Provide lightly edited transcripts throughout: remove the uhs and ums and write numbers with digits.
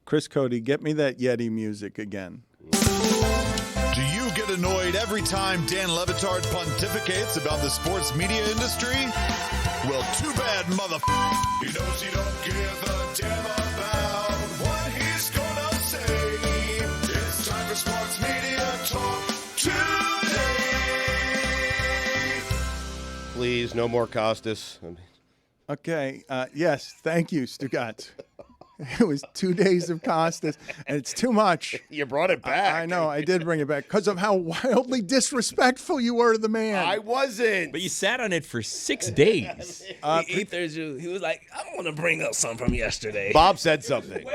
Chris Cody, get me that Yeti music again. Do you get annoyed every time Dan Le Batard pontificates about the sports media industry? Well, too bad, He knows you don't give a damn about what he's gonna say. It's time for Sports Media Talk today. Please, no more Costas. Okay. Yes. Thank you, Stugotz. It was 2 days of Costas, and it's too much. You brought it back. I know. I did bring it back because of how wildly disrespectful you were to the man. I wasn't. But you sat on it for 6 days. He was like, I want to bring up something from yesterday. Bob said something.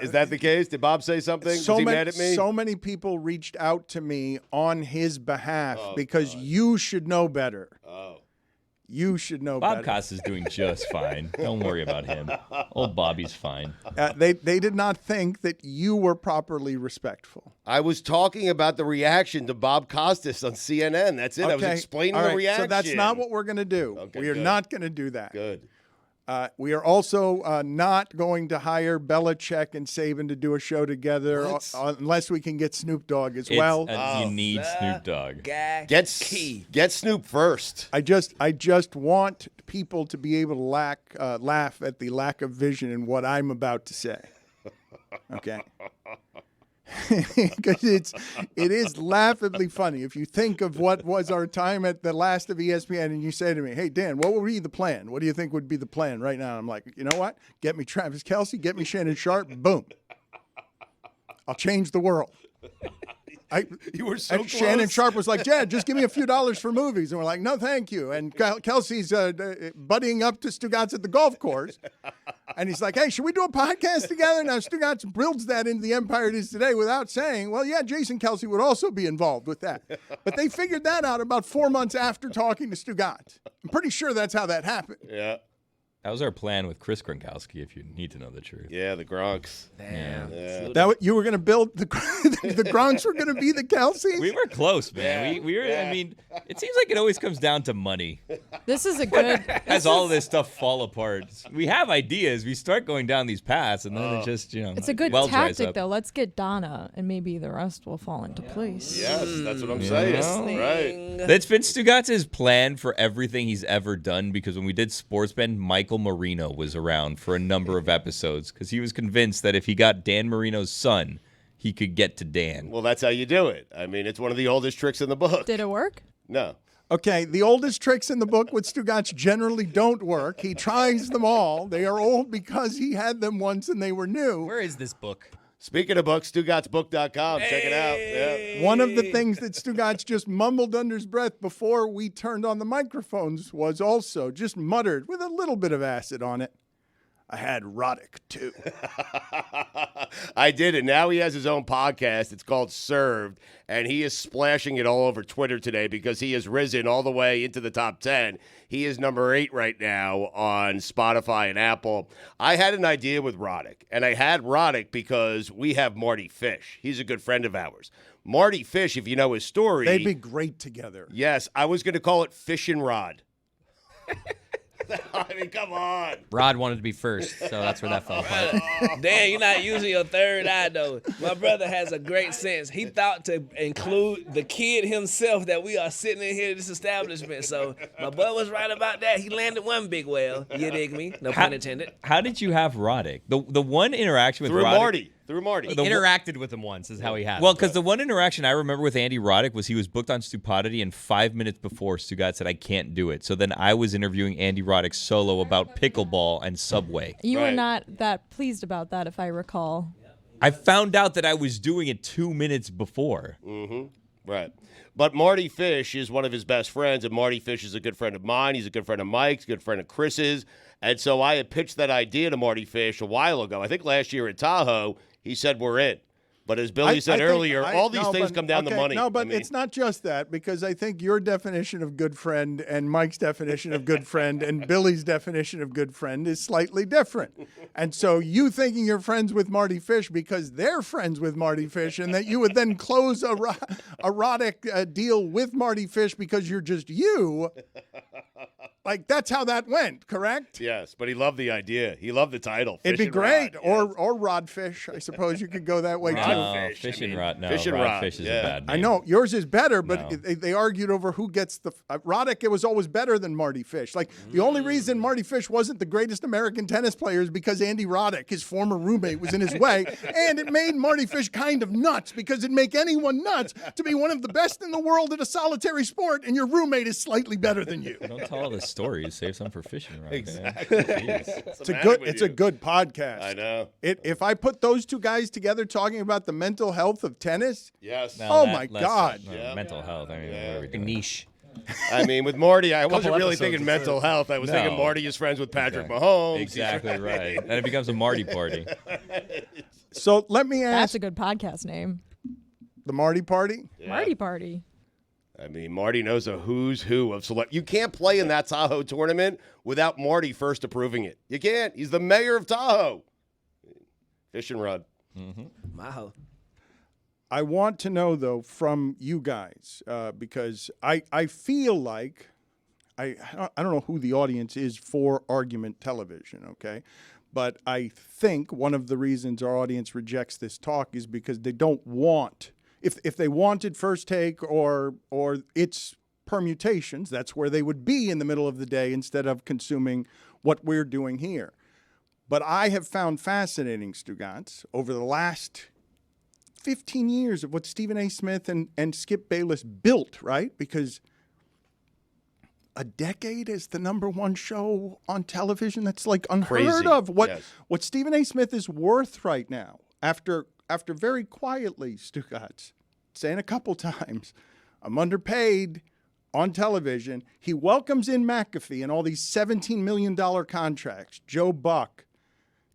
Is that the case? Did Bob say something? Was he mad at me? So many people reached out to me on his behalf because you should know better. Oh. You should know better. Bob Costa's doing just fine. Don't worry about him. Old Bobby's fine. They did not think that you were properly respectful. I was talking about the reaction to Bob Costas on CNN. That's it. Okay. I was explaining All right. the reaction. So that's not what we're going to do. Okay, we are good. not going to do that. Good. We are also not going to hire Belichick and Saban to do a show together unless we can get Snoop Dogg as well. You need Snoop Dogg. Get Snoop first. I just want people to be able to laugh at the lack of vision in what I'm about to say. Okay. Because it is laughably funny. If you think of what was our time at the last of ESPN and you say to me, hey, Dan, what would be the plan? What do you think would be the plan right now? I'm like, you know what? Get me Travis Kelce, get me Shannon Sharpe, boom. I'll change the world. You were so close. Shannon Sharpe was like, Jed, just give me a few dollars for movies. And we're like, no, thank you. And Kelsey's buddying up to Stugotz at the golf course. And he's like, hey, should we do a podcast together? Now, Stugotz builds that into the empire it is today without saying, well, yeah, Jason Kelsey would also be involved with that. But they figured that out about 4 months after talking to Stugotz. I'm pretty sure that's how that happened. Yeah. That was our plan with Chris Gronkowski, if you need to know the truth. Yeah, the Gronks. Damn. Yeah. You were going to build the Gronks were going to be the Kelseys? We were close, man. Yeah. We were. I mean, it seems like it always comes down to money. This is a good. Has all of this stuff fall apart. We have ideas. We start going down these paths, and then it just, It's a good well dries tactic, up. though. Let's get Donna, and maybe the rest will fall into place. Yes, that's what I'm saying. Right. That's been Stugotz's plan for everything he's ever done, because when we did Sports Bend, Michael Marino was around for a number of episodes because he was convinced that if he got Dan Marino's son, he could get to Dan. Well, that's how you do it. I mean, it's one of the oldest tricks in the book. Did it work? No. Okay, the oldest tricks in the book with Stugotz generally don't work. He tries them all. They are old because he had them once and they were new. Where is this book? Speaking of books, StugottsBook.com. Check it out. Yeah. One of the things that Stugotz just mumbled under his breath before we turned on the microphones was also just muttered with a little bit of acid on it. I had Roddick, too. I did it. Now he has his own podcast. It's called Served, and he is splashing it all over Twitter today because he has risen all the way into the top 10. He is number 8 right now on Spotify and Apple. I had an idea with Roddick, and I had Roddick because we have Marty Fish. He's a good friend of ours. Marty Fish, if you know his story. They'd be great together. Yes, I was going to call it Fish and Rod. I mean, come on. Rod wanted to be first, so that's where that fell apart. Dan, you're not using your third eye, though. My brother has a great sense. He thought to include the kid himself that we are sitting in here at this establishment. So my boy was right about that. He landed one big whale. You dig me? No pun intended. How did you have Roddick? The one interaction with Roddick. Through Marty. He interacted with him once is how he had Well, it. because the one interaction I remember with Andy Roddick was he was booked on Stupidity, and 5 minutes before, Stugotz said, I can't do it. So then I was interviewing Andy Roddick solo about pickleball and Subway. You were Right. not that pleased about that, if I recall. I found out that I was doing it 2 minutes before. Right. But Marty Fish is one of his best friends, and Marty Fish is a good friend of mine. He's a good friend of Mike's, a good friend of Chris's. And so I had pitched that idea to Marty Fish a while ago. I think last year at Tahoe, he said we're in. But as Billy said earlier, all these things come down to money. No, but I mean, it's not just that, because I think your definition of good friend and Mike's definition of good friend and Billy's definition of good friend is slightly different. And so you thinking you're friends with Marty Fish because they're friends with Marty Fish, and that you would then close a Roddick deal with Marty Fish because you're just you, Like, that's how that went, correct? Yes, but he loved the idea. He loved the title. It'd be Fish and great. Rod, yes. Or Rodfish. I suppose you could go that way, too. Rodfish. Fish I and mean, Rod. No, Fish and Rod, Rodfish is yeah. a bad name. I know. Yours is better, but No. they argued over who gets the... Roddick, it was always better than Marty Fish. Like, the only reason Marty Fish wasn't the greatest American tennis player is because Andy Roddick, his former roommate, was in his way, and it made Marty Fish kind of nuts, because it'd make anyone nuts to be one of the best in the world at a solitary sport, and your roommate is slightly better than you. Don't tell all the stories. Save some for fishing rod. Exactly. It's a good podcast. I know. If I put those two guys together talking about the mental health of tennis, Yes. No, Oh, that- my less- God. Yeah. Mental health. I mean, Yeah. what are we doing? Niche. I mean, with Marty, I wasn't really episodes thinking of mental health. I was No. thinking Marty is friends with Patrick Exactly. Mahomes. Exactly right. And it becomes a Marty party. so let me That's ask a good podcast name. the Marty Party. Marty Party. I mean, Marty knows a who's who of select. You can't play in that Tahoe tournament without Marty first approving it. You can't. He's the mayor of Tahoe. Fish and Rod. Maho. I want to know, though, from you guys, because I feel like, I don't know who the audience is for Argument Television, okay? But I think one of the reasons our audience rejects this talk is because they don't want, if they wanted First Take or its permutations, that's where they would be in the middle of the day instead of consuming what we're doing here. But I have found fascinating, Stugotz, over the last 15 years of what Stephen A. Smith and Skip Bayless built, right? Because a decade as the #1 show on television, that's like unheard Crazy. of. Yes. What Stephen A. Smith is worth right now, after very quietly, Stugotz, saying a couple times, I'm underpaid on television. He welcomes in McAfee and all these $17 million contracts, Joe Buck,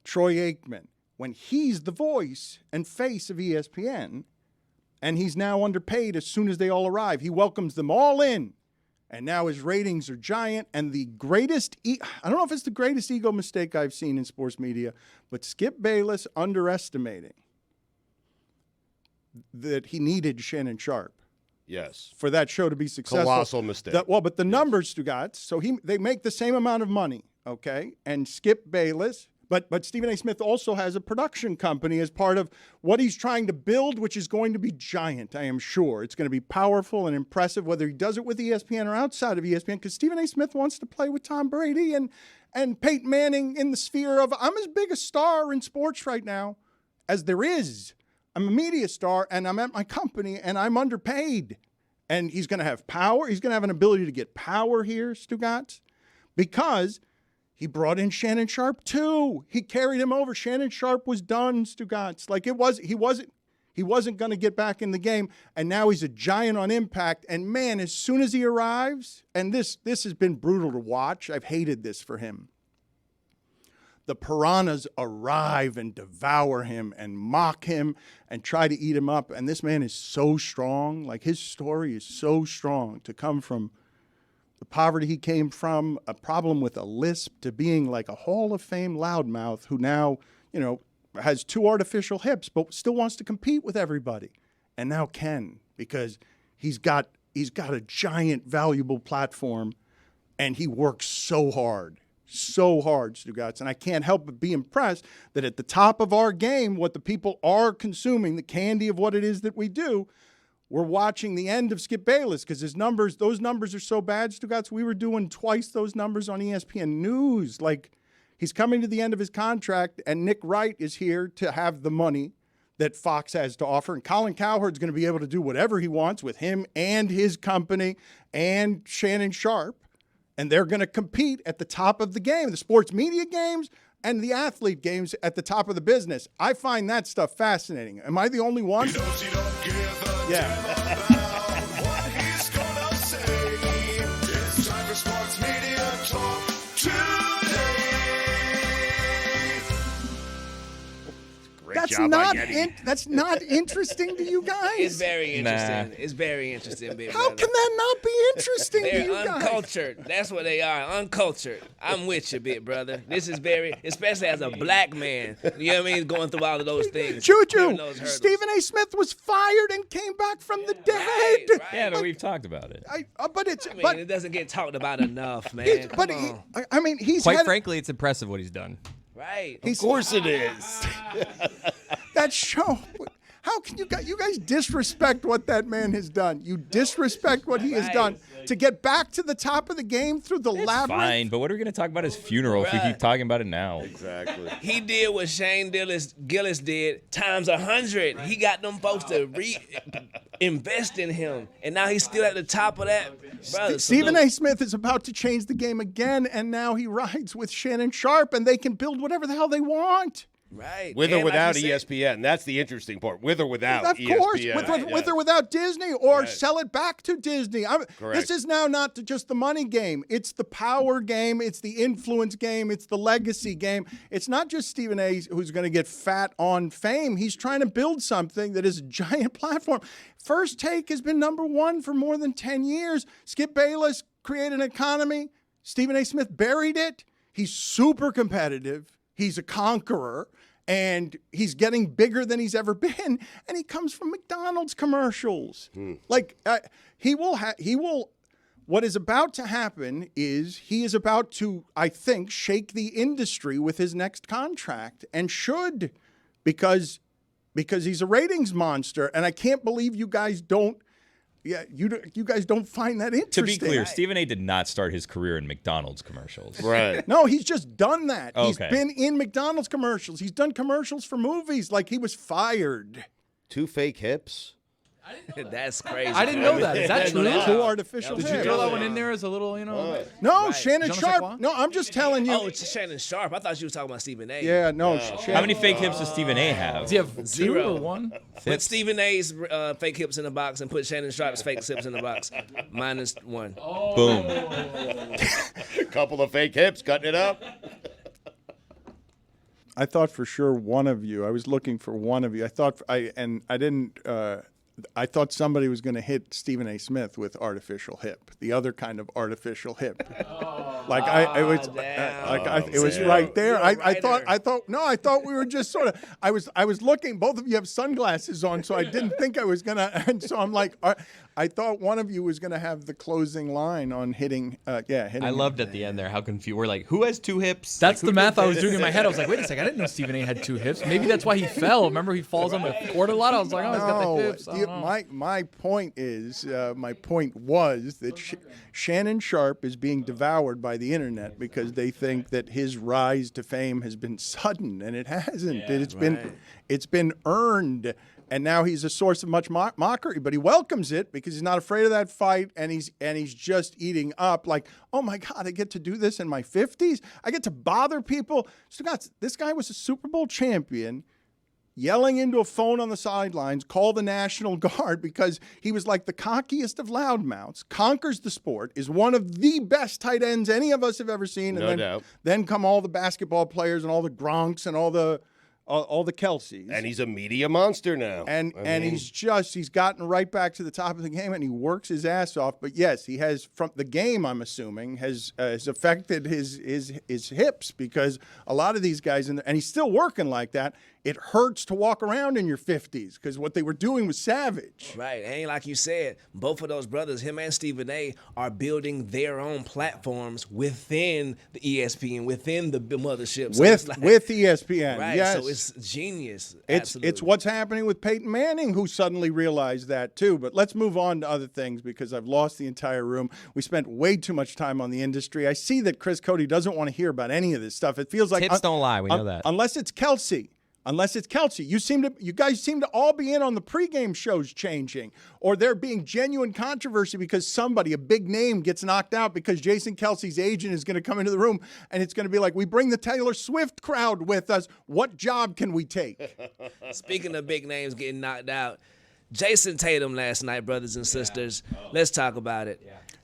Troy Aikman, when he's the voice and face of ESPN, and he's now underpaid as soon as they all arrive. He welcomes them all in, and now his ratings are giant. And the greatest, I don't know if it's the greatest ego mistake I've seen in sports media, but Skip Bayless underestimating that he needed Shannon Sharpe Yes. for that show to be successful. Colossal mistake. But the numbers, Stugotz, so they make the same amount of money, okay? And Skip Bayless, but Stephen A. Smith also has a production company as part of what he's trying to build, which is going to be giant, I am sure. It's going to be powerful and impressive, whether he does it with ESPN or outside of ESPN, because Stephen A. Smith wants to play with Tom Brady and Peyton Manning in the sphere of, I'm as big a star in sports right now as there is. I'm a media star, and I'm at my company, and I'm underpaid. And he's going to have power. He's going to have an ability to get power here, Stugotz, because he brought in Shannon Sharpe too. He carried him over. Shannon Sharpe was done, Stugotz. Like he wasn't going to get back in the game, and now he's a giant on impact. And man, as soon as he arrives, and this has been brutal to watch. I've hated this for him. The piranhas arrive and devour him and mock him and try to eat him up. And this man is so strong. Like, his story is so strong to come from the poverty he came from, a problem with a lisp, to being like a Hall of Fame loudmouth who now, has 2 artificial hips, but still wants to compete with everybody. And now can, because he's got a giant, valuable platform, and he works so hard, Stugotz. And I can't help but be impressed that at the top of our game, what the people are consuming, the candy of what it is that we do, we're watching the end of Skip Bayless, because those numbers are so bad, Stugotz. We were doing twice those numbers on ESPN News. Like, he's coming to the end of his contract, and Nick Wright is here to have the money that Fox has to offer. And Colin Cowherd's going to be able to do whatever he wants with him and his company and Shannon Sharpe. And they're going to compete at the top of the game, the sports media games and the athlete games at the top of the business. I find that stuff fascinating. Am I the only one? Yeah. What he's gonna say. It's time for Sports Media Talk today. That's job by not Yeti. that's not interesting to you guys. It's very interesting. It's very interesting, big How brother. can that not be interesting to They're you guys? uncultured. That's what they are. Uncultured. I'm with you, big brother. This is very, especially as a black man. You know what I mean? Going through all of those things. hearing Juju, those hurdles. Stephen A. Smith was fired and came back from the dead. Right. Yeah, but we've talked about it. But it's I mean, but it doesn't get talked about enough, man. he's, Come but on. I mean he's Quite had frankly, it's impressive what he's done. Right. Of course it is. that show. How can you guys disrespect what that man has done? You disrespect what he has Right. done to get back to the top of the game through the labyrinth. Fine, but what are we going to talk about his funeral if we Right. keep talking about it now? Exactly. He did what Shane Gillis did times 100. He got them folks to invest in him, and now he's still at the top of that. Brother, Stephen salute. A. Smith is about to change the game again, and now he rides with Shannon Sharpe, and they can build whatever the hell they want. Right. With or And like without you said, ESPN. That's the interesting part. With or without Of ESPN. course, with or without Disney, or sell it back to Disney. This Correct. is now not just the money game. It's the power game. It's the influence game. It's the legacy game. It's not just Stephen A. who's going to get fat on fame. He's trying to build something that is a giant platform. First Take has been #1 for more than 10 years. Skip Bayless created an economy. Stephen A. Smith buried it. He's super competitive. He's a conqueror. And he's getting bigger than he's ever been, and he comes from McDonald's commercials. Like he will. What is about to happen is he is about to, I think, shake the industry with his next contract, and should, because he's a ratings monster, and I can't believe you guys don't. Yeah, you guys don't find that To interesting. be clear, Stephen A. did not start his career in McDonald's commercials. Right. No, he's just done that. Okay. He's been in McDonald's commercials. He's done commercials for movies. Like, he was fired. 2 fake hips. That's crazy. I didn't know that. Is that true? Two artificial Did you hips. throw that one in there as a little, you know? No, Right. Shannon Je ne sais quoi? Sharpe. No, I'm just telling you. Oh, it's Shannon Sharpe. I thought you were talking about Stephen A. Yeah, no. How many fake hips does Stephen A. have? Does he have 2 Zero. or 1? Put Stephen A's fake hips in the box and put Shannon Sharpe's fake hips in the box. -1. Boom. A couple of fake hips, cutting it up. I thought for sure one of you. I was looking for one of you. I thought somebody was going to hit Stephen A. Smith with artificial hip, the other kind of artificial hip. It was right there. You're a writer. I thought we were just sort of. I was looking. Both of you have sunglasses on, so I didn't think I was gonna. And so I'm like, I thought one of you was gonna have the closing line on hitting. Hitting. I loved at the end there how confused. We're like, who has 2 hips? That's Like, the who math did I was this? doing in my head. I was like, wait a second, I didn't know Stephen A. had 2 hips. Maybe that's why he fell. Remember, he falls on the court a lot. I was like, oh, he's got the hips. I don't know. My point was that Shannon Sharpe is being devoured by the internet because they think that his rise to fame has been sudden, and it hasn't. It's been earned, and now he's a source of much mockery. But he welcomes it because he's not afraid of that fight, and he's just eating up. Like, oh my God, I get to do this in my 50s. I get to bother people. Stugotz, this guy was a Super Bowl champion, yelling into a phone on the sidelines, call the National Guard, because he was like the cockiest of loudmouths, conquers the sport, is one of the best tight ends any of us have ever seen. No doubt. Then come all the basketball players and all the Gronks and all the Kelseys. And he's a media monster now. He's gotten right back to the top of the game, and he works his ass off. But yes, he has, from the game, I'm assuming, has affected his hips, because a lot of these guys, and he's still working like that. It hurts to walk around in your 50s because what they were doing was savage. Right. And like you said, both of those brothers, him and Stephen A., are building their own platforms within the ESPN, within the mothership. So With ESPN, right. yes. So it's genius. It's what's happening with Peyton Manning, who suddenly realized that too. But let's move on to other things because I've lost the entire room. We spent way too much time on the industry. I see that Chris Cody doesn't want to hear about any of this stuff. It feels like Hips don't lie. We know that. Unless it's Kelsey. You guys seem to all be in on the pregame shows changing, or there being genuine controversy because somebody, a big name, gets knocked out because Jason Kelsey's agent is going to come into the room, and it's going to be like, we bring the Taylor Swift crowd with us. What job can we take? Speaking of big names getting knocked out, Jason Tatum last night, brothers and sisters. Let's talk about it.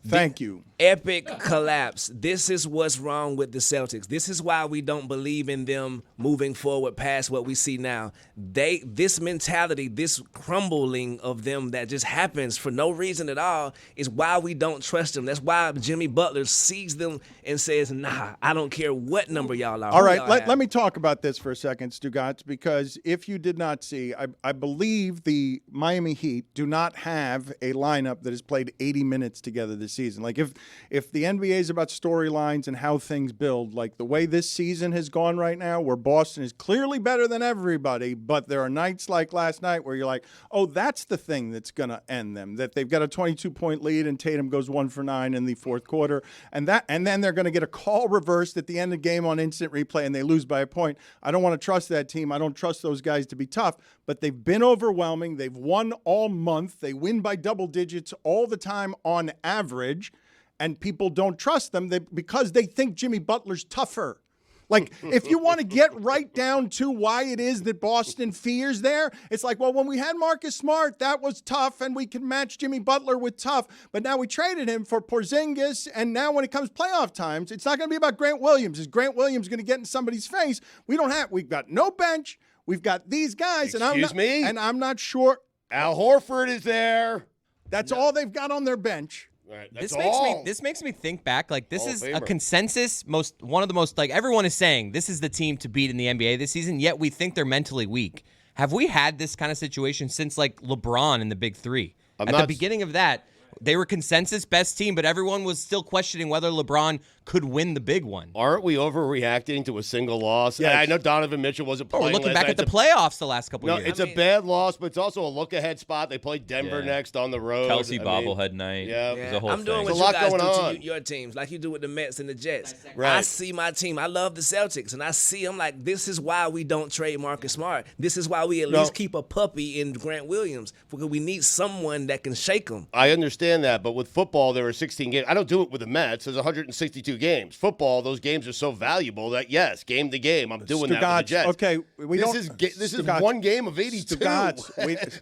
Thank you. Epic collapse. This is what's wrong with the Celtics. This is why we don't believe in them moving forward past what we see now. This mentality, this crumbling of them that just happens for no reason at all is why we don't trust them. That's why Jimmy Butler sees them and says, nah, I don't care what number y'all are. All right, let me talk about this for a second, Stugotz, because if you did not see, I believe the Miami Heat do not have a lineup that has played 80 minutes together this season. Like if the NBA is about storylines and how things build, like the way this season has gone right now, where Boston is clearly better than everybody, but there are nights like last night where you're like, oh, that's the thing that's going to end them, that they've got a 22-point lead and Tatum goes 1 for 9 in the fourth quarter, and then they're going to get a call reversed at the end of the game on instant replay and they lose by a point. I don't want to trust that team. I don't trust those guys to be tough, but they've been overwhelming. They've won all month. They win by double digits all the time on average. And people don't trust them because they think Jimmy Butler's tougher. Like, if you want to get right down to why it is that Boston fears there, it's like, well, when we had Marcus Smart, that was tough, and we can match Jimmy Butler with tough. But now we traded him for Porzingis, and now when it comes playoff times, it's not going to be about Grant Williams. Is Grant Williams going to get in somebody's face? We've got no bench. We've got these guys. And I'm not sure. Al Horford is there. That's all they've got on their bench. Right, This makes me think back. Like, this is a consensus. One of the most, like, everyone is saying this is the team to beat in the NBA this season, yet we think they're mentally weak. Have we had this kind of situation since, like, LeBron in the Big Three? At the beginning of that, they were consensus best team, but everyone was still questioning whether LeBron could win the big one. Aren't we overreacting to a single loss? Yes. I know Donovan Mitchell wasn't playing. We're looking last back night. at the playoffs the last couple of years. It's a bad loss, but it's also a look-ahead spot. They play Denver next on the road. Kelsey bobblehead night. Yeah. It was a whole I'm doing thing. what There's a you lot guys going do on. to your teams, like you do with the Mets and the Jets. Right. I see my team. I love the Celtics, and I see them like, this is why we don't trade Marcus Smart. This is why we at least keep a puppy in Grant Williams, because we need someone that can shake them. I understand that, but with football, there are 16 games. I don't do it with the Mets. There's 162 games. Football, those games are so valuable that, yes, game to game, I'm doing that with the Jets. Okay, this is one game of 82.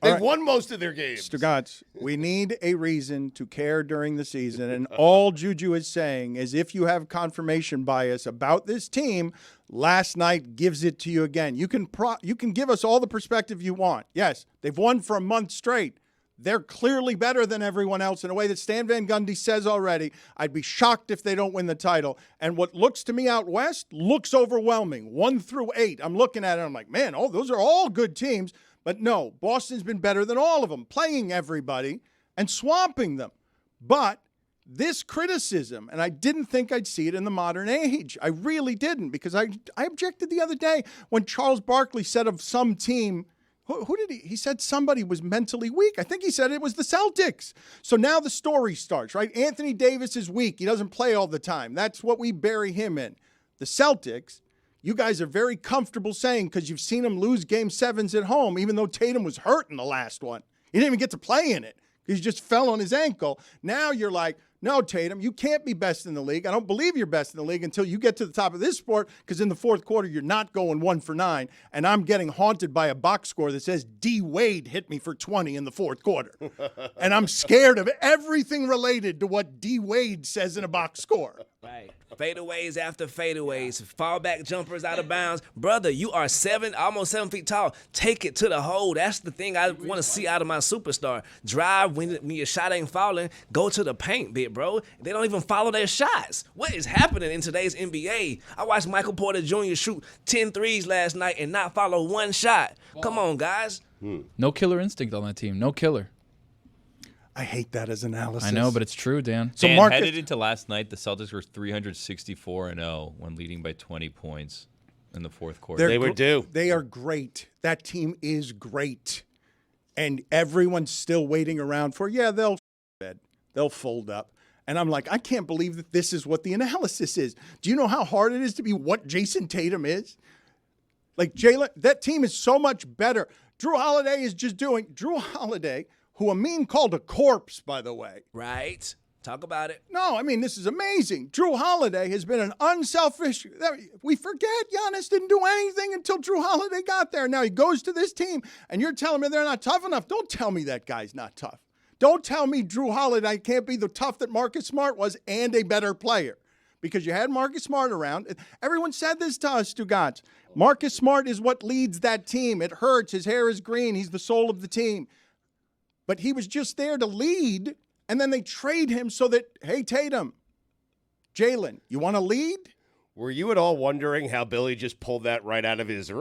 They've won most of their games. Stugotz, we need a reason to care during the season, and all Juju is saying is if you have confirmation bias about this team, last night gives it to you again. You can give us all the perspective you want. Yes, they've won for a month straight. They're clearly better than everyone else in a way that Stan Van Gundy says already. I'd be shocked if they don't win the title. And what looks to me out west looks overwhelming, 1 through 8. I'm looking at it, I'm like, man, those are all good teams. But no, Boston's been better than all of them, playing everybody and swamping them. But this criticism, and I didn't think I'd see it in the modern age. I really didn't, because I objected the other day when Charles Barkley said of some team, who did he said somebody was mentally weak. I think he said it was the Celtics. So now the story starts, right? Anthony Davis is weak. He doesn't play all the time. That's what we bury him in. The Celtics, you guys are very comfortable saying, because you've seen him lose game 7s at home, even though Tatum was hurt in the last one. He didn't even get to play in it because he just fell on his ankle. Now you're like, no, Tatum, you can't be best in the league. I don't believe you're best in the league until you get to the top of this sport, because in the fourth quarter, you're not going 1 for 9. And I'm getting haunted by a box score that says D. Wade hit me for 20 in the fourth quarter. And I'm scared of everything related to what D. Wade says in a box score. Right. Fadeaways after fadeaways, fallback jumpers out of bounds. Brother, you are almost 7 feet tall. Take it to the hole. That's the thing I want to see out of my superstar. Drive when your shot ain't falling. Go to the paint bit, bro. They don't even follow their shots. What is happening in today's NBA? I watched Michael Porter Jr. shoot 10 threes last night and not follow one shot. Come on, guys. No killer instinct on that team. No killer. I hate that as analysis. I know, but it's true, Dan. So Dan, Marcus, headed into last night, the Celtics were 364-0 when leading by 20 points in the fourth quarter. They were due. They are great. That team is great. And everyone's still waiting around for, they'll fold up. And I'm like, I can't believe that this is what the analysis is. Do you know how hard it is to be what Jason Tatum is? Like, Jalen, that team is so much better. Drew Holiday, who Amin called a corpse, by the way. Right. Talk about it. No, I mean, this is amazing. Drew Holiday has been an unselfish. We forget Giannis didn't do anything until Drew Holiday got there. Now he goes to this team, and you're telling me they're not tough enough. Don't tell me that guy's not tough. Don't tell me Drew Holiday can't be the tough that Marcus Smart was and a better player. Because you had Marcus Smart around. Everyone said this to us, Stugotz. Marcus Smart is what leads that team. It hurts. His hair is green. He's the soul of the team. But he was just there to lead. And then they trade him so that, hey, Tatum, Jalen, you want to lead? Were you at all wondering how Billy just pulled that right out of his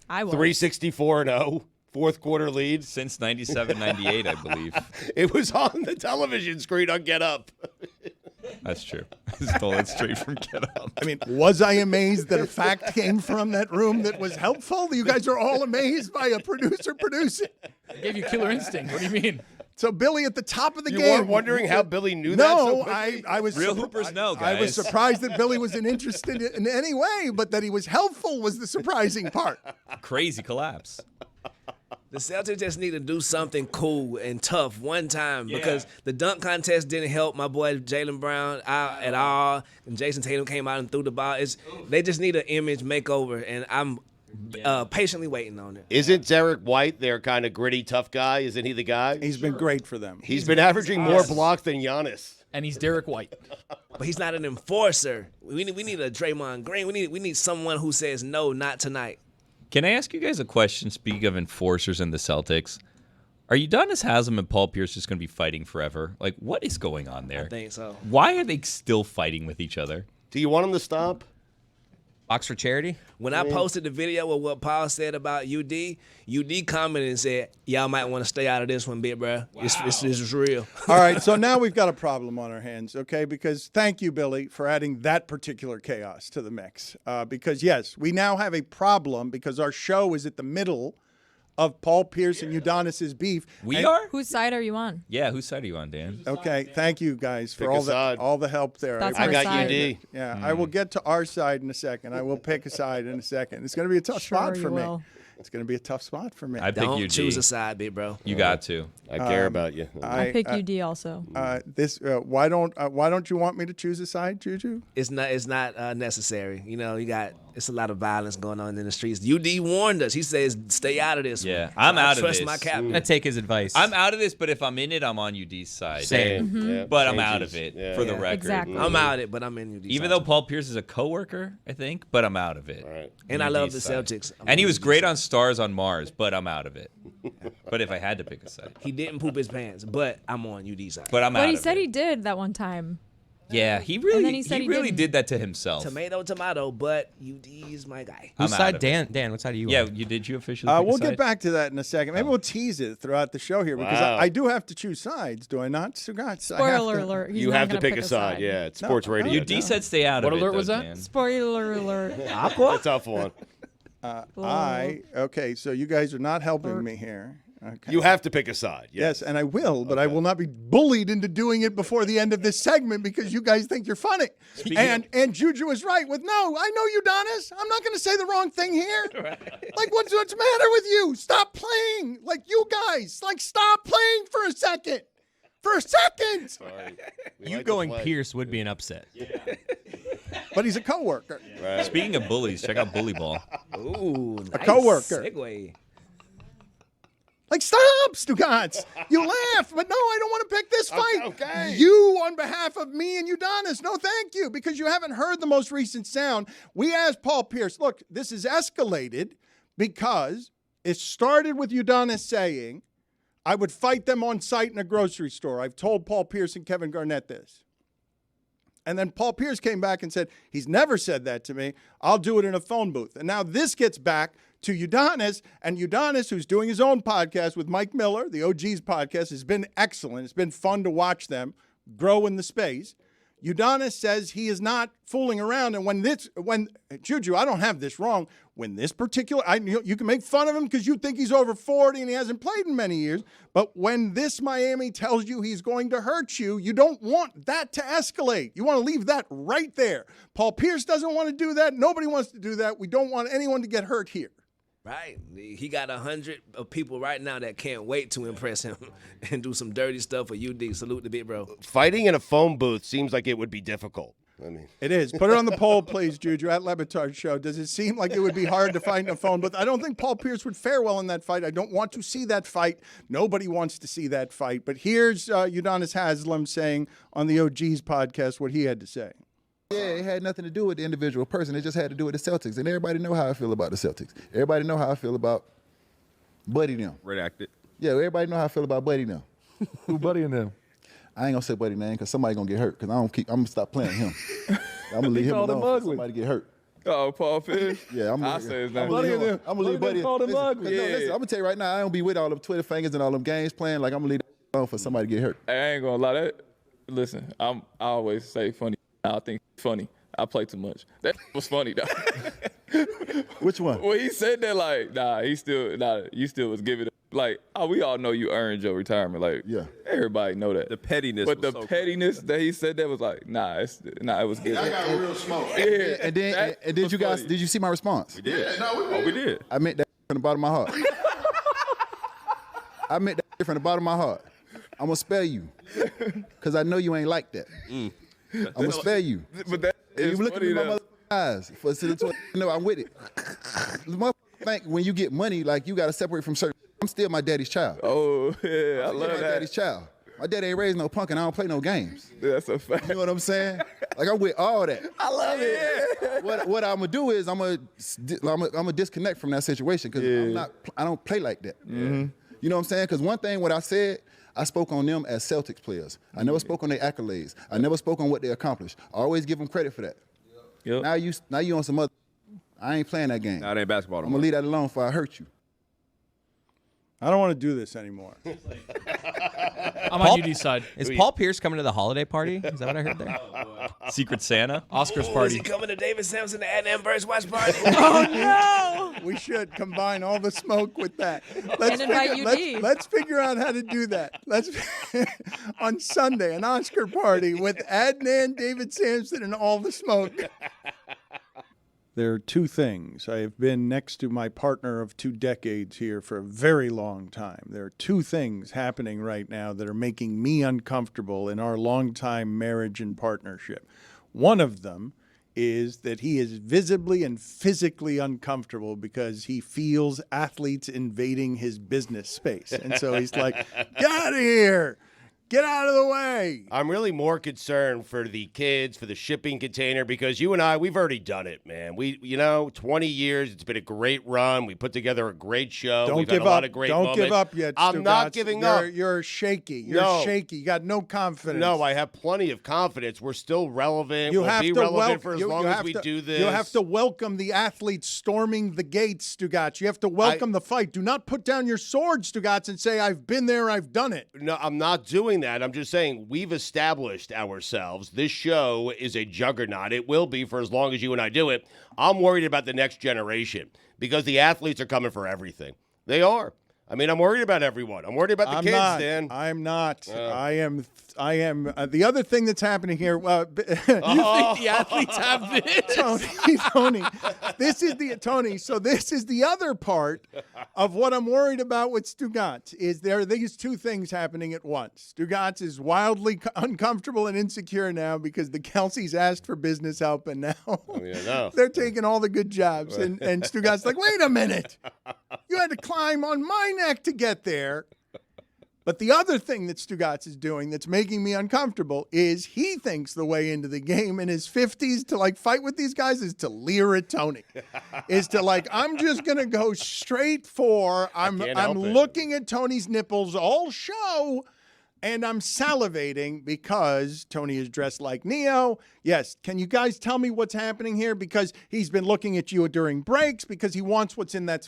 I was. 364-0 fourth quarter lead? Since 97, 98, I believe. It was on the television screen on Get Up. That's true. Stole it straight from Get Up. I mean, was I amazed that a fact came from that room that was helpful? You guys are all amazed by a producer producing. I gave you killer instinct. What do you mean? So Billy at the top of the You game. weren't wondering how Billy knew that so No, quickly? I was Real Hoopers know, guys. I was surprised that Billy wasn't interested in any way, but that he was helpful was the surprising part. Crazy collapse. The Celtics just need to do something cool and tough one time because the dunk contest didn't help my boy Jaylen Brown out at all. And Jason Tatum came out and threw the ball. They just need an image makeover, and I'm patiently waiting on it. Isn't Derek White their kind of gritty, tough guy? Isn't he the guy? He's been great for them. He's been averaging more blocks than Giannis. And he's Derek White. But he's not an enforcer. We need a Draymond Green. We need someone who says no, not tonight. Can I ask you guys a question, speaking of enforcers in the Celtics? Are Udonis Haslem and Paul Pierce just going to be fighting forever? Like, what is going on there? I think so. Why are they still fighting with each other? Do you want him to stop? Box for charity? When I posted the video with what Paul said about UD commented and said, y'all might want to stay out of this one, big bro. This is real. All right, so now we've got a problem on our hands, okay? Because thank you, Billy, for adding that particular chaos to the mix. Because, yes, we now have a problem because our show is at the middle of Paul Pierce and Udonis's beef. We are? Whose side are you on? Yeah, whose side are you on, Dan? Okay, thank you guys for Pick a side. all the help there. That's I our got side. UD. Yeah, I will get to our side in a second. I will pick a side in a second. It's going to be a tough spot Sure for you me. will. It's going to be a tough spot for me. I pick Don't UD. choose a side, big bro. You got to. I care about you. I pick UD also. Why don't you want me to choose a side, Juju? It's not necessary. You know, it's a lot of violence going on in the streets. UD warned us. He says, stay out of this Yeah, one. I'm out of Trust this. my I'm captain. going to take his advice. I'm out of this, but if I'm in it, I'm on UD's side. Same. Yeah, But I'm changes. out of it, Yeah. for the Yeah. record. Exactly. I'm out it, but I'm in UD. Even though Paul Pierce is a coworker, I think, but I'm out of it. Right. And I love the UD's side. Celtics. I'm And he on was UD's great side. on Stars on Mars, but I'm out of it. But if I had to pick a side. He didn't poop his pants, but I'm on UD side. But I'm out But he of said it. he did that one time. Yeah, he really, then he said he really didn't. did that to himself. Tomato, but UD is my guy. I'm Whose out side? of it. Dan, what side are you Yeah, on? you officially pick a We'll side? get back to that in a second. Maybe we'll tease it throughout the show here because Wow. I do have to choose sides, do I not? Stugotz, I have Spoiler to- alert. He's You not have to gonna pick a side. Yeah, it's sports radio. You D said stay out of What it. alert though, was that? Dan. Spoiler alert. That's a tough one. Okay, so you guys are not helping me here. Okay. You have to pick a side. Yes, and I will, but I will not be bullied into doing it before the end of this segment because you guys think you're funny. And Juju is right with no. I know Udonis. I'm not going to say the wrong thing here. Like, what's the matter with you? Stop playing. Like, you guys, like, stop playing for a second. For a second. Sorry. We You like to going play. Pierce would be an upset. But he's a coworker. Right. Speaking of bullies, check out Bully Ball. Ooh, nice coworker. segue. Like, stop, Stugotz. You laugh, but no, I don't want to pick this fight. Okay. You, on behalf of me and Udonis, no thank you, because you haven't heard the most recent sound. We asked Paul Pierce, look, this is escalated because it started with Udonis saying, I would fight them on site in a grocery store. I've told Paul Pierce and Kevin Garnett this. And then Paul Pierce came back and said, he's never said that to me. I'll do it in a phone booth. And now this gets back to Udonis, and Udonis, who's doing his own podcast with Mike Miller, the OG's podcast, has been excellent. It's been fun to watch them grow in the space. Udonis says he is not fooling around, and when Juju, I don't have this wrong. When this particular, you can make fun of him because you think he's over 40 and he hasn't played in many years. But when this Miami tells you he's going to hurt you, you don't want that to escalate. You want to leave that right there. Paul Pierce doesn't want to do that. Nobody wants to do that. We don't want anyone to get hurt here. Right. He got 100 of people right now that can't wait to impress him and do some dirty stuff for UD. Salute the big bro. Fighting in a phone booth seems like it would be difficult. I mean, it is. Put it on the poll, please, Juju, at Le Batard Show. Does it seem like it would be hard to fight in a phone booth? I don't think Paul Pierce would fare well in that fight. I don't want to see that fight. Nobody wants to see that fight. But here's Udonis Haslem saying on the OG's podcast what he had to say. Yeah, it had nothing to do with the individual person. It just had to do with the Celtics. And everybody know how I feel about the Celtics. Everybody know how I feel about Buddy them. Redacted. Yeah, everybody know how I feel about Buddy them. Who Buddy and them? I ain't gonna say Buddy name because somebody gonna get hurt. Because I'm gonna stop playing him. I'm gonna leave him alone before somebody get hurt. Oh, Paul Pierce. Yeah, I'm I say his name. I'm gonna leave Buddy. Called him Listen, ugly. no, listen, I'm gonna tell you right now, I don't be with all them Twitter fingers and all them games playing. Like I'm gonna leave that alone for somebody to get hurt. I ain't gonna lie. That listen, I always say funny. I think funny. I play too much. That was funny though. Which one? Well, he said that like, you still was giving it. Like, we all know you earned your retirement. Like, yeah, everybody know that. The pettiness. But the pettiness that he said that was like, it was good. I got real smoke. And did you guys? Did you see my response? We did. Yeah, no, we did. I meant that from the bottom of my heart. I meant that from the bottom of my heart. I'm gonna spare you, cause I know you ain't like that. I'm gonna spare you. But that is you look at me in my mother eyes for to know I'm with it. Think when you get money, like you gotta separate from certain. I'm still my daddy's child. Oh yeah, I love my that. Daddy's child. My daddy ain't raised no punk, and I don't play no games. That's a fact. You know what I'm saying? Like I'm with all that. I love it. What I'm gonna do is I'm gonna disconnect from that situation because I don't play like that. Mm-hmm. You know what I'm saying? Because one thing what I said, I spoke on them as Celtics players. I never spoke on their accolades. I never spoke on what they accomplished. I always give them credit for that. Yep. Now you on some other. I ain't playing that game. Nah, it ain't basketball. I'm gonna leave that alone before I hurt you. I don't want to do this anymore. I'm on UD's side. Is Paul Pierce coming to the holiday party? Is that what I heard there? Secret Santa? Oscar's Is party. he coming to David Sampson and Adnan Burst watch party? Oh no! We should combine all the smoke with that. And invite UD. Let's figure out how to do that. Let's on Sunday an Oscar party with Adnan, David Sampson, and all the smoke. There are two things. I have been next to my partner of 2 decades here for a very long time. There are two things happening right now that are making me uncomfortable in our longtime marriage and partnership. One of them is that he is visibly and physically uncomfortable because he feels athletes invading his business space. And so he's like, get out of here. Get out of the way. I'm really more concerned for the kids, for the shipping container, because you and I, we've already done it, man. 20 years, it's been a great run. We put together a great show. Don't We've give had a lot up. of great Don't moments. give up yet, I'm not Stugotz. giving up. You're shaky. You're shaky. You got no confidence. No, I have plenty of confidence. We're still relevant. You we'll have be to relevant for as you long have as we to- do this. You have to welcome the athletes storming the gates, Stugotz. You have to welcome the fight. Do not put down your sword, Stugotz, and say, I've been there, I've done it. No, I'm not doing that. I'm just saying we've established ourselves. This show is a juggernaut. It will be for as long as you and I do it. I'm worried about the next generation because the athletes are coming for everything. They are. I mean, I'm worried about everyone. I'm worried about the kids, Dan. I'm not. I am. The other thing that's happening here. You think the athletes have this? Tony. This is Tony. So this is the other part of what I'm worried about with Stugotz. Is there are these two things happening at once. Stugotz is wildly uncomfortable and insecure now because the Kelceys asked for business help, and now they're taking all the good jobs. And Stugotz's like, wait a minute, you had to climb on my neck to get there. But the other thing that Stugotz is doing that's making me uncomfortable is he thinks the way into the game in his 50s to fight with these guys is to leer at Tony. Is to I'm just going to go straight for, I'm looking at Tony's nipples all show. And I'm salivating because Tony is dressed like Neo. Yes, can you guys tell me what's happening here? Because he's been looking at you during breaks because he wants what's in that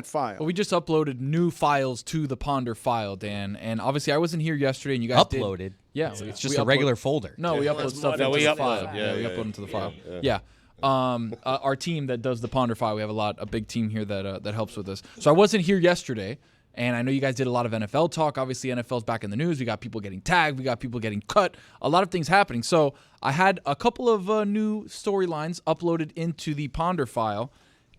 file. Well, we just uploaded new files to the Ponder file, Dan, and obviously I wasn't here yesterday, and you guys uploaded. Yeah, it's just a regular folder. No, we upload stuff into the file. We upload into the file. Yeah. Our team that does the Ponder file, we have a big team here that helps with this. So I wasn't here yesterday. And I know you guys did a lot of NFL talk. Obviously, NFL's back in the news. We got people getting tagged. We got people getting cut. A lot of things happening. So I had a couple of new storylines uploaded into the Ponder file.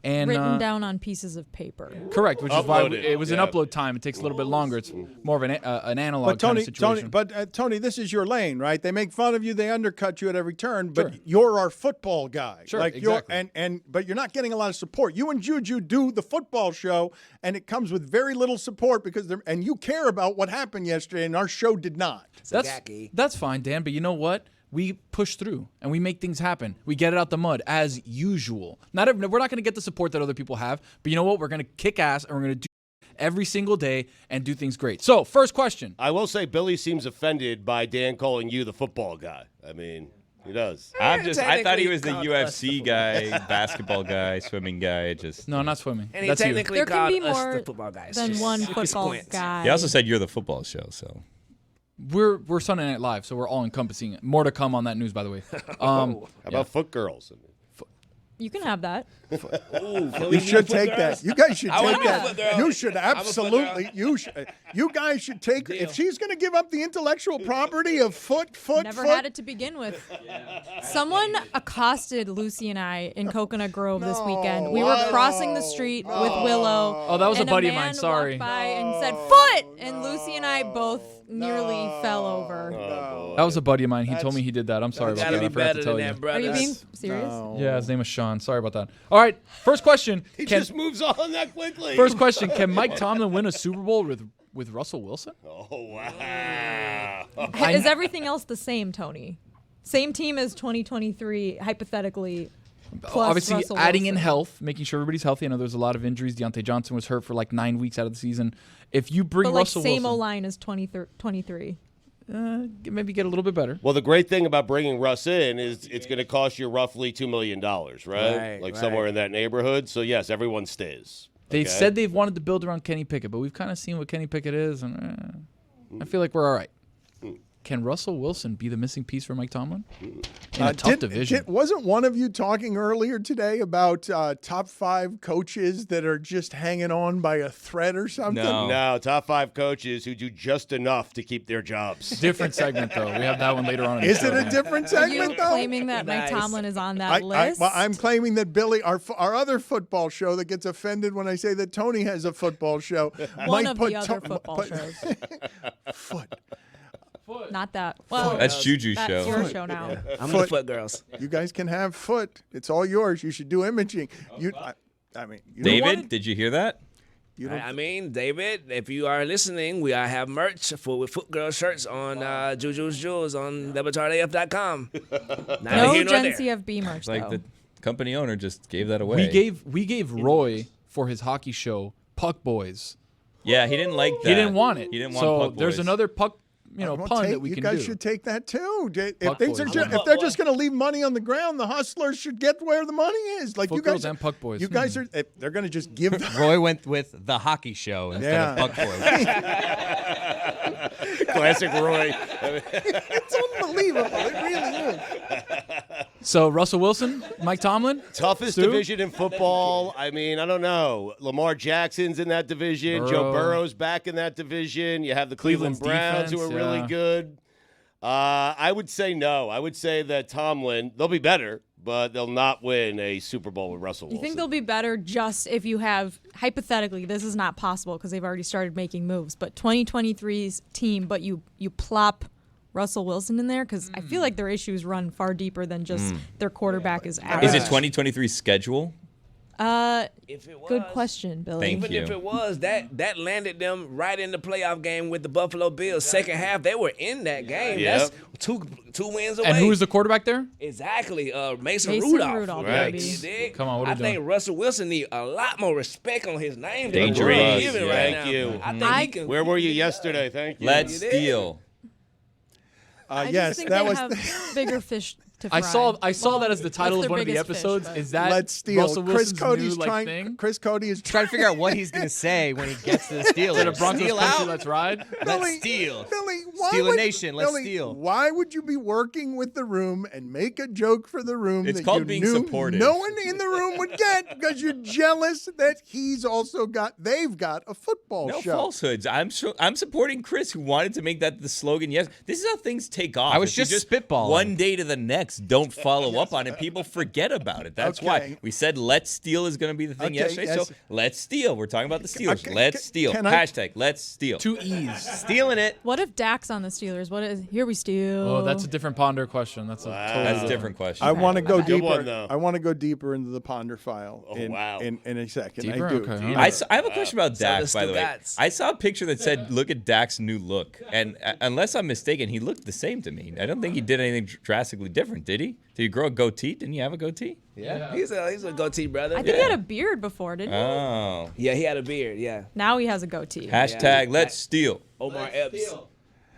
And written down on pieces of paper. Correct, which is why Uploaded, it was an yeah. upload time. It takes a little bit longer. It's more of an analog But Tony, kind of situation. Tony, this is your lane, right? They make fun of you, they undercut you at every turn, but Sure. you're our football guy. Sure, like exactly. but you're not getting a lot of support. You and Juju do the football show, and it comes with very little support because and you care about what happened yesterday, and our show did not. That's fine, Dan. But you know what? We push through and we make things happen. We get it out the mud as usual. We're not going to get the support that other people have, but you know what? We're going to kick ass and we're going to do every single day and do things great. So, first question. I will say Billy seems offended by Dan calling you the football guy. I mean, he does. I thought he was the technically called us the UFC guy, basketball guy, swimming guy. Just No, not swimming. And he That's you. technically There can called be us more the football guys. than Just one keep your football squints. guy. he also said you're the football show. So We're Sunday Night Live, so we're all encompassing. More to come on that news, by the way. How about foot girls? You can have that. You should take that. You guys should I wanna take be a foot that. girl. You should I'm a foot absolutely. girl. You guys should take. If she's going to give up the intellectual property of foot, Never had it to begin with. Someone accosted Lucy and I in Coconut Grove this weekend. We were crossing the street with Willow. Oh, that was a and buddy of man mine. Sorry. walked by and said, "Foot!" And Lucy and I both nearly fell over. That was a buddy of mine. He told me he did that. I'm sorry about Gotta that. be I forgot better to tell than you. that, brother. Are you being serious? Yeah, his name is Sean. Sorry about that. All right, first question. He just moves on that quickly. First question: can Mike Tomlin win a Super Bowl with Russell Wilson? Oh, wow. Is everything else the same, Tony? Same team as 2023, hypothetically. Plus Obviously, Russell adding in Wilson. health, making sure everybody's healthy. I know there's a lot of injuries. Deontay Johnson was hurt for like 9 weeks out of the season. If you bring But like Russell same Wilson, O-line as 23. maybe get a little bit better. Well, the great thing about bringing Russ in is it's going to cost you roughly $2 million, right? Right, Somewhere in that neighborhood. So, yes, everyone stays. They've Okay? said they've wanted to build around Kenny Pickett, but we've kind of seen what Kenny Pickett is, and I feel like we're all right. Can Russell Wilson be the missing piece for Mike Tomlin? In a tough division. Wasn't one of you talking earlier today about top 5 coaches that are just hanging on by a thread or something? No, top 5 coaches who do just enough to keep their jobs. Different segment, though. We have that one later on. In Is the it show. a different Are segment, you though? claiming that Mike Tomlin is on that list? I'm claiming that Billy, our other football show that gets offended when I say that Tony has a football show. One might of put the other football shows. Foot. Not that. Well, that's Juju's that's show. your show now. I'm the foot girls. You guys can have foot. It's all yours. You should do imaging. I mean, you don't David, want it? did you hear that? I mean, David, if you are listening, we have merch with Foot Girl shirts on Juju's Jewels on lebatardaf.com. No Gen CFB merch, Like though. the company owner just gave that away. We gave Roy for his hockey show Puck Boys. Yeah, he didn't like that. He didn't want it. He didn't want so Puck there's Boys. another puck, Well, pun that we you can guys do. should take that too. Puck boys. If they're just going to leave money on the ground, the hustlers should get where the money is. Like Foot you guys girls and puck boys. You guys are. They're going to just give. Roy went with the hockey show instead of Puck Boys. Classic Roy. It's unbelievable. It really is. So Russell Wilson, Mike Tomlin, Toughest Stu? division in football. I mean, I don't know. Lamar Jackson's in that division. Joe Burrow's back in that division. You have the Cleveland Cleveland's Browns, who are defense, really yeah. good. I would say no. I would say that Tomlin, they'll be better, but they'll not win a Super Bowl with Russell You Wilson. think they'll be better just if you have, hypothetically, this is not possible because they've already started making moves, but 2023's team, but you plop Russell Wilson in there? Because I feel like their issues run far deeper than just their quarterback is average. Is it 2023 schedule? If it was, Good question, Billy. Thank Even you. if it was, that landed them right in the playoff game with the Buffalo Bills. Second half, they were in that game. Yep. That's two wins away. and who was the quarterback there? Exactly, Mason Rudolph, Rudolph. Right. baby. You dig? Come on, what are I we think doing? Russell Wilson need a lot more respect on his name. than Dangerous. we're giving right Thank now. you. I think he can. Where were you yesterday? Thank you. Let's steal. I Yes, just think that they was. have bigger fish to fry. I saw that as the title What's of one of their the biggest fish, episodes. but- Is that Let's steal. Russell Chris Wilson's Cody's new trying. thing? Chris Cody is Trying to figure out what he's going to say when he gets to the Steelers. The Broncos Steal country, out. let's ride. Let's steal. Billy, why Steal a would, nation, let's Billy, steal. Why would you be working with the room and make a joke for the room It's that called you being knew supportive. no one in the room would get because you're jealous that they've got a football No show. falsehoods. I'm supporting Chris, who wanted to make that the slogan. Yes, this is how things take off. I was If you just spitballing. one day to the next. Dax don't follow up on it, people forget about it. That's why we said Let's Steal is going to be the thing yesterday. Yes. So let's steal. We're talking about the Steelers. Let's steal. Hashtag Let's steal. 2 E's. Stealing it. What if Dax on the Steelers? What is here we steal? Oh, that's a different Ponder question. That's a totally different question. I want to go Good deeper. one, though. I want to go deeper into the Ponder file Oh, wow. in a second. Deeper? I do. Okay, Deeper. all right. I have a question about Dax, the by the way. Stugotz. I saw a picture that said, look at Dak's new look. And unless I'm mistaken, he looked the same to me. I don't think he did anything drastically different, did he? Did he grow a goatee? Didn't he have a goatee? Yeah, he's a goatee brother. I think he had a beard before, didn't he? Oh. Yeah, he had a beard. Yeah, Now he has a goatee. Hashtag Let's Steal. Omar Epps.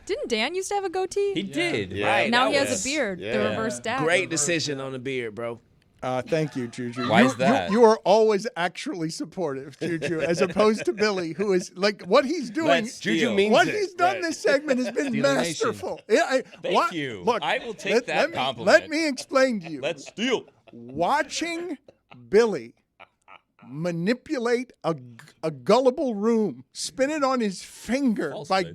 Didn't Dan used to have a goatee? He did. Yeah. Right. Now that he has was a beard. The reverse Dax. Great decision on the beard, bro. Thank you, Juju. Why is that? You are always actually supportive, Juju, as opposed to Billy, who is like what he's doing. Let's steal. Juju means What it. he's done Right. this segment has been masterful. Yeah, Thank you. Look, I will take that let compliment. Let me explain to you. Let's steal. Watching Billy manipulate a gullible room, spin it on his finger by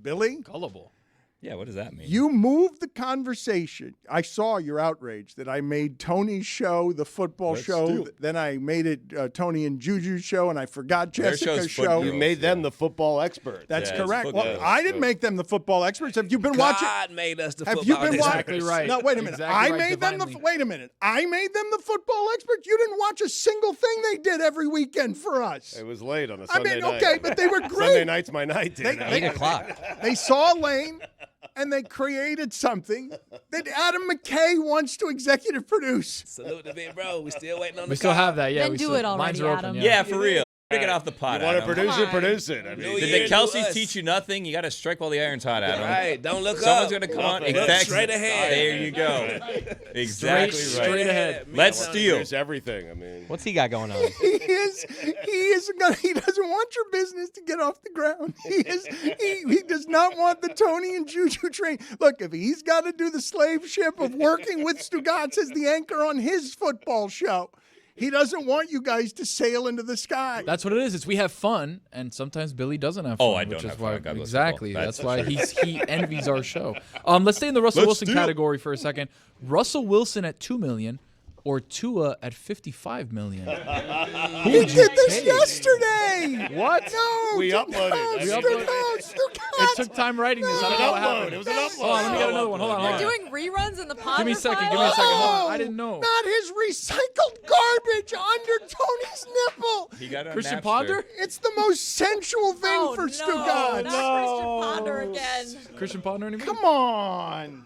Billy. Gullible. Yeah, what does that mean? You moved the conversation. I saw your outrage that I made Tony's show, the football show. steal. Then I made it Tony and Juju's show, and I forgot Their Jessica's show's show. football. You made them the football experts. That's Yeah, it's correct. football. Well, I didn't make them the football experts. Have you been watching? God made us the Have football you been experts. Exactly right. No, wait a minute. Exactly I right, made them the. divinely. Wait a minute. I made them the football experts. You didn't watch a single thing they did every weekend for us. It was late on a I Sunday mean, night. okay, but they were great. Sunday night's my night, dude. 8 o'clock. They saw a lane and they created something that Adam McKay wants to executive produce. Salute to big bro. We still waiting on the We still call. have that. Yeah. Then we do still, it already, lines are open. Adam. Yeah, for real. Pick it off the pot, You want to Adam. produce Come it? on. Produce it. I New mean, year. Did the to Kelseys us. teach you nothing? You got to strike while the iron's hot, Adam. Right. Don't look Someone's up. going to come on. Look Exactly. straight ahead. There you go. Exactly right. Straight ahead. Let's steal. produce everything. I mean, What's he got going on? He doesn't want your business to get off the ground. He does not want the Tony and Juju train. Look, if he's got to do the slave ship of working with Stugotz as the anchor on his football show, he doesn't want you guys to sail into the sky. That's what it is. It's we have fun, and sometimes Billy doesn't have fun. Oh, I which don't is have why, fun. God bless exactly. football. That's That's why he envies our show. Let's stay in the Russell Wilson category for a second. Russell Wilson at $2 million, or Tua at $55 million. He did this yesterday. What? No, We uploaded. Stugotz. It took time writing this. I don't know what happened. It was an upload. Hold on, let me get another one. Hold on. We're doing reruns in the pod. Give me a second. Hold on. I didn't know. Not his recycled garbage under Tony's nipple. He got a Christian Napster. Ponder? It's the most sensual thing Oh, for no, Stugotz. not Christian Ponder again. Christian Ponder anymore? Come on.